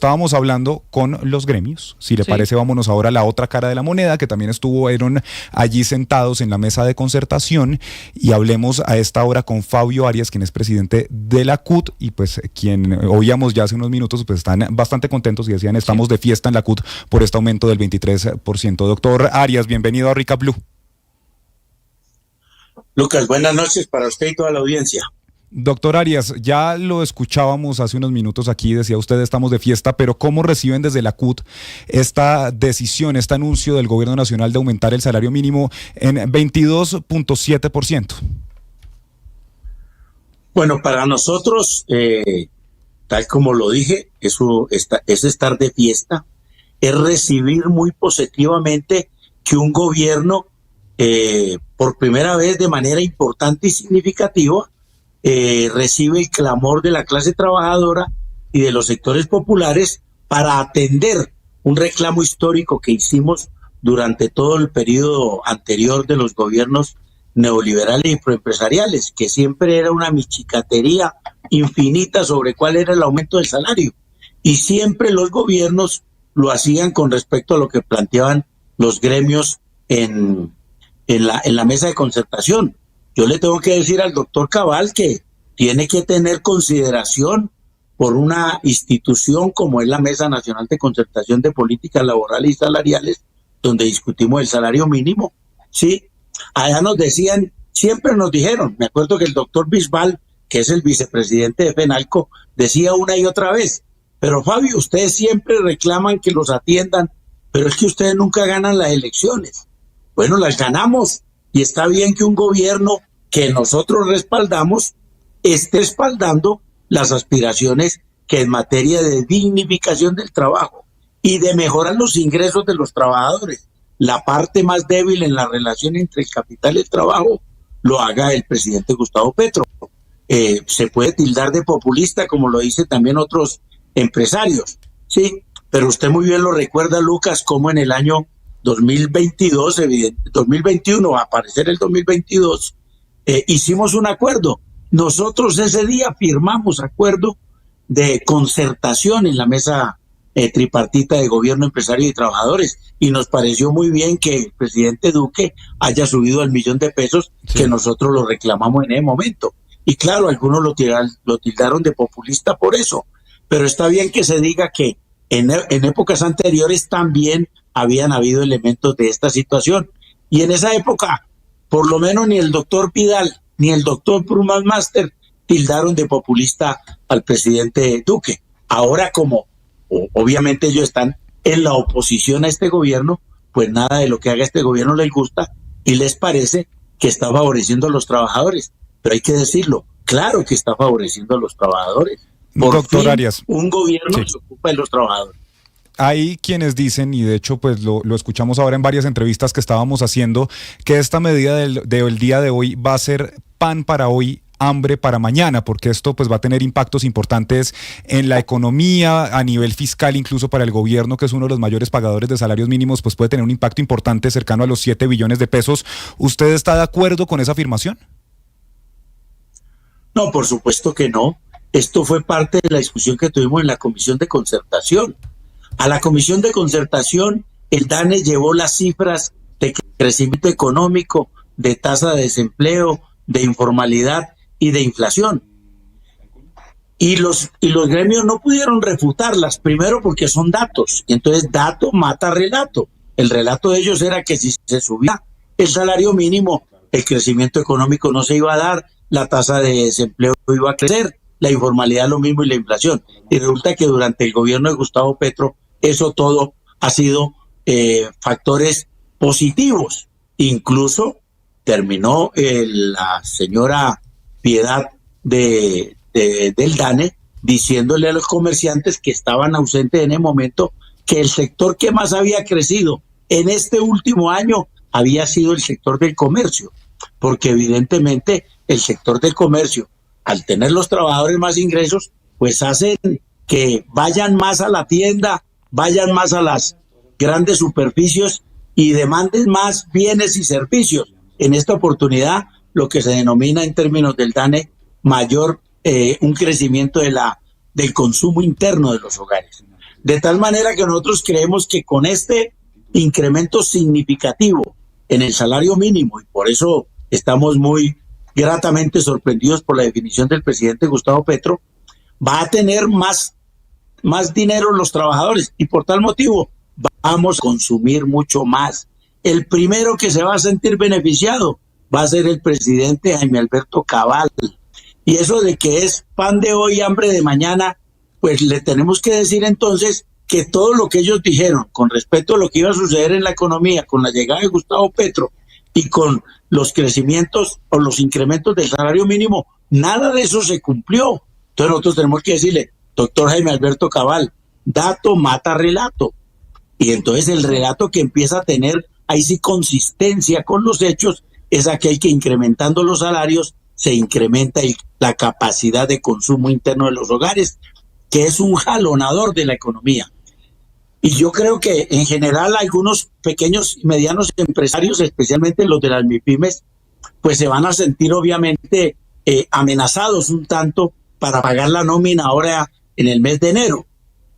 Estábamos hablando con los gremios. Si le parece, vámonos ahora a la otra cara de la moneda, que también estuvieron allí sentados en la mesa de concertación, y hablemos a esta hora con Fabio Arias, quien es presidente de la CUT, y pues quien oíamos ya hace unos minutos, pues están bastante contentos y decían, estamos de fiesta en la CUT por este aumento del 23%. Doctor Arias, bienvenido a Recap Blue. Lucas, buenas noches para usted y toda la audiencia. Doctor Arias, ya lo escuchábamos hace unos minutos aquí, decía usted, estamos de fiesta, pero ¿cómo reciben desde la CUT esta decisión, este anuncio del gobierno nacional de aumentar el salario mínimo en 22.7%? Bueno, para nosotros, tal como lo dije, es estar de fiesta, es recibir muy positivamente que un gobierno, por primera vez de manera importante y significativa, recibe el clamor de la clase trabajadora y de los sectores populares para atender un reclamo histórico que hicimos durante todo el periodo anterior de los gobiernos neoliberales y proempresariales, que siempre era una michicatería infinita sobre cuál era el aumento del salario, y siempre los gobiernos lo hacían con respecto a lo que planteaban los gremios en la mesa de concertación. Yo le tengo que decir al doctor Cabal que tiene que tener consideración por una institución como es la Mesa Nacional de Concertación de Políticas Laborales y Salariales, donde discutimos el salario mínimo. Sí, allá nos decían, siempre nos dijeron, me acuerdo que el doctor Bisbal, que es el vicepresidente de FENALCO, decía una y otra vez, pero Fabio, ustedes siempre reclaman que los atiendan, pero es que ustedes nunca ganan las elecciones. Bueno, las ganamos. Y está bien que un gobierno que nosotros respaldamos esté respaldando las aspiraciones que en materia de dignificación del trabajo y de mejorar los ingresos de los trabajadores, la parte más débil en la relación entre el capital y el trabajo, lo haga el presidente Gustavo Petro. Se puede tildar de populista, como lo dicen también otros empresarios, sí, pero usted muy bien lo recuerda, Lucas, como en el año 2022, 2021, a aparecer el 2022, hicimos un acuerdo. Nosotros ese día firmamos acuerdo de concertación en la mesa tripartita de gobierno, empresario y trabajadores, y nos pareció muy bien que el presidente Duque haya subido al $1.000.000 que nosotros lo reclamamos en ese momento. Y claro, algunos lo tildaron de populista por eso, pero está bien que se diga que en épocas anteriores también habían habido elementos de esta situación. Y en esa época, por lo menos ni el doctor Pidal ni el doctor Prumas Master tildaron de populista al presidente Duque. Ahora, como obviamente ellos están en la oposición a este gobierno, pues nada de lo que haga este gobierno les gusta y les parece que está favoreciendo a los trabajadores. Pero hay que decirlo, claro que está favoreciendo a los trabajadores. Por doctor fin, Arias, un gobierno se ocupa de los trabajadores. Hay quienes dicen, y de hecho pues lo escuchamos ahora en varias entrevistas que estábamos haciendo, que esta medida del día de hoy va a ser pan para hoy, hambre para mañana, porque esto pues va a tener impactos importantes en la economía, a nivel fiscal, incluso para el gobierno, que es uno de los mayores pagadores de salarios mínimos, pues puede tener un impacto importante cercano a los 7 billones de pesos. ¿Usted está de acuerdo con esa afirmación? No, por supuesto que no. Esto fue parte de la discusión que tuvimos en la Comisión de Concertación. A la Comisión de Concertación, el DANE llevó las cifras de crecimiento económico, de tasa de desempleo, de informalidad y de inflación. Y los gremios no pudieron refutarlas, primero porque son datos, y entonces dato mata relato. El relato de ellos era que si se subía el salario mínimo, el crecimiento económico no se iba a dar, la tasa de desempleo iba a crecer, la informalidad lo mismo y la inflación. Y resulta que durante el gobierno de Gustavo Petro, eso todo ha sido factores positivos. Incluso terminó la señora Piedad del DANE diciéndole a los comerciantes que estaban ausentes en el momento que el sector que más había crecido en este último año había sido el sector del comercio, porque evidentemente el sector del comercio, al tener los trabajadores más ingresos, pues hacen que vayan más a la tienda, vayan más a las grandes superficies y demanden más bienes y servicios. En esta oportunidad, lo que se denomina en términos del DANE, un crecimiento del consumo interno de los hogares. De tal manera que nosotros creemos que con este incremento significativo en el salario mínimo, y por eso estamos muy gratamente sorprendidos por la definición del presidente Gustavo Petro, va a tener más dinero los trabajadores y por tal motivo vamos a consumir mucho más. El primero que se va a sentir beneficiado va a ser el presidente Jaime Alberto Cabal. Y eso de que es pan de hoy, hambre de mañana, pues le tenemos que decir entonces que todo lo que ellos dijeron con respecto a lo que iba a suceder en la economía con la llegada de Gustavo Petro y con los crecimientos o los incrementos del salario mínimo, nada de eso se cumplió. Entonces nosotros tenemos que decirle, doctor Jaime Alberto Cabal, dato mata relato. Y entonces el relato que empieza a tener ahí sí consistencia con los hechos es aquel que incrementando los salarios se incrementa la capacidad de consumo interno de los hogares, que es un jalonador de la economía. Y yo creo que en general algunos pequeños y medianos empresarios, especialmente los de las MIPYMES, pues se van a sentir obviamente amenazados un tanto para pagar la nómina ahora en el mes de enero.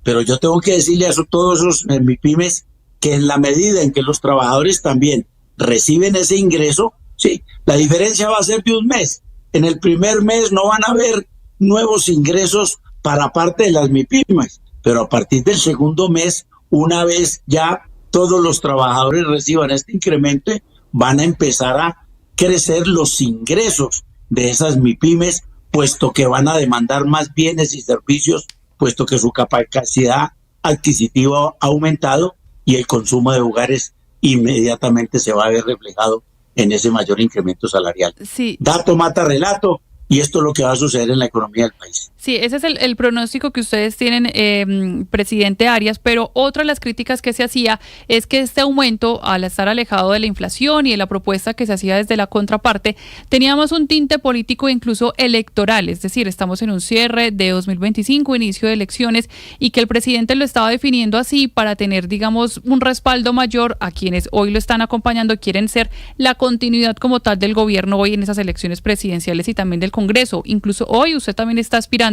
Pero yo tengo que decirle a todos esos MIPYMES que en la medida en que los trabajadores también reciben ese ingreso, sí, la diferencia va a ser de un mes. En el primer mes no van a haber nuevos ingresos para parte de las MIPYMES, pero a partir del segundo mes, una vez ya todos los trabajadores reciban este incremento, van a empezar a crecer los ingresos de esas MIPYMES, puesto que van a demandar más bienes y servicios, puesto que su capacidad adquisitiva ha aumentado y el consumo de hogares inmediatamente se va a ver reflejado en ese mayor incremento salarial. Sí. Dato mata relato, y esto es lo que va a suceder en la economía del país. Sí, ese es el pronóstico que ustedes tienen, presidente Arias, pero otra de las críticas que se hacía es que este aumento, al estar alejado de la inflación y de la propuesta que se hacía desde la contraparte, teníamos un tinte político e incluso electoral, es decir, estamos en un cierre de 2025, inicio de elecciones, y que el presidente lo estaba definiendo así para tener, digamos, un respaldo mayor a quienes hoy lo están acompañando, quieren ser la continuidad como tal del gobierno hoy en esas elecciones presidenciales y también del Congreso. Incluso hoy usted también está aspirando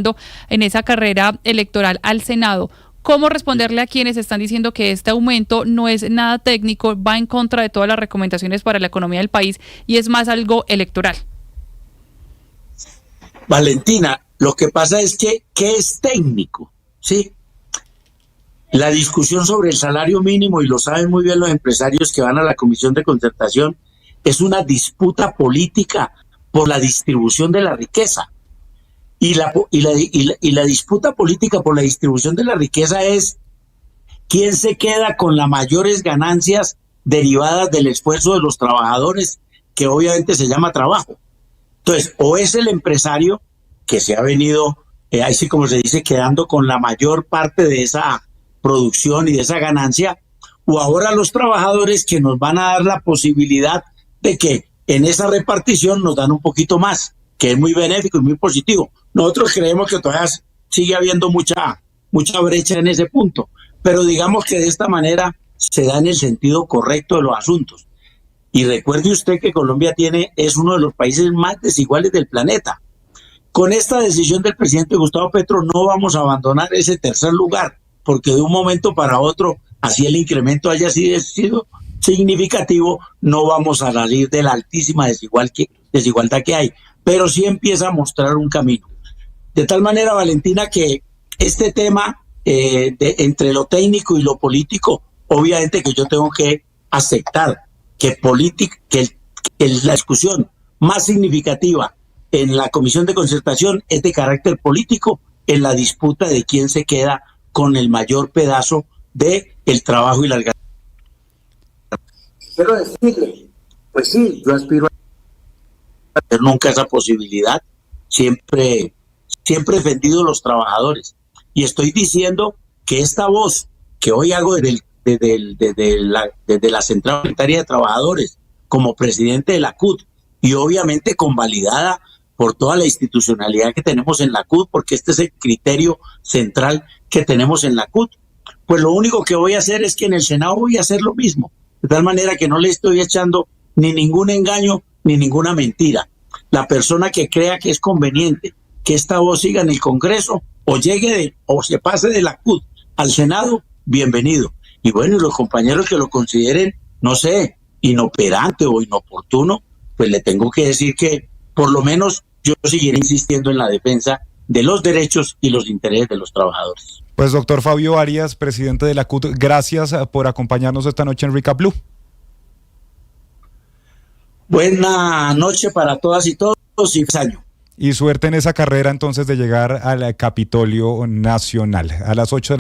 en esa carrera electoral al Senado. ¿Cómo responderle a quienes están diciendo que este aumento no es nada técnico, va en contra de todas las recomendaciones para la economía del país y es más algo electoral? Valentina, lo que pasa es que, ¿qué es técnico? ¿Sí? La discusión sobre el salario mínimo, y lo saben muy bien los empresarios que van a la Comisión de Concertación, es una disputa política por la distribución de la riqueza. Y la disputa política por la distribución de la riqueza es quién se queda con las mayores ganancias derivadas del esfuerzo de los trabajadores, que obviamente se llama trabajo. Entonces, o es el empresario que se ha venido, así como se dice, quedando con la mayor parte de esa producción y de esa ganancia, o ahora los trabajadores que nos van a dar la posibilidad de que en esa repartición nos dan un poquito más, que es muy benéfico y muy positivo. Nosotros creemos que todavía sigue habiendo mucha brecha en ese punto, pero digamos que de esta manera se da en el sentido correcto de los asuntos. Y recuerde usted que Colombia es uno de los países más desiguales del planeta. Con esta decisión del presidente Gustavo Petro no vamos a abandonar ese tercer lugar, porque de un momento para otro, así el incremento haya sido significativo, no vamos a salir de la altísima desigualdad que hay, pero sí empieza a mostrar un camino. De tal manera, Valentina, que este tema entre lo técnico y lo político, obviamente que yo tengo que aceptar que la discusión más significativa en la Comisión de Concertación es de carácter político, en la disputa de quién se queda con el mayor pedazo de el trabajo y las ganancias. Quiero decirle, pues sí, yo aspiro a tener nunca esa posibilidad, siempre he defendido a los trabajadores, y estoy diciendo que esta voz que hoy hago desde la Central Unitaria de Trabajadores como presidente de la CUT, y obviamente convalidada por toda la institucionalidad que tenemos en la CUT, porque este es el criterio central que tenemos en la CUT, pues lo único que voy a hacer es que en el Senado voy a hacer lo mismo, de tal manera que no le estoy echando ni ningún engaño ni ninguna mentira. La persona que crea que es conveniente que esta voz siga en el Congreso o se pase de la CUT al Senado, bienvenido. Y bueno, y los compañeros que lo consideren, no sé, inoperante o inoportuno, pues le tengo que decir que por lo menos yo seguiré insistiendo en la defensa de los derechos y los intereses de los trabajadores. Pues doctor Fabio Arias, presidente de la CUT, gracias por acompañarnos esta noche en Recap Blue. Buena noche para todas y todos y feliz año. Y suerte en esa carrera entonces de llegar al Capitolio Nacional. A las 8 de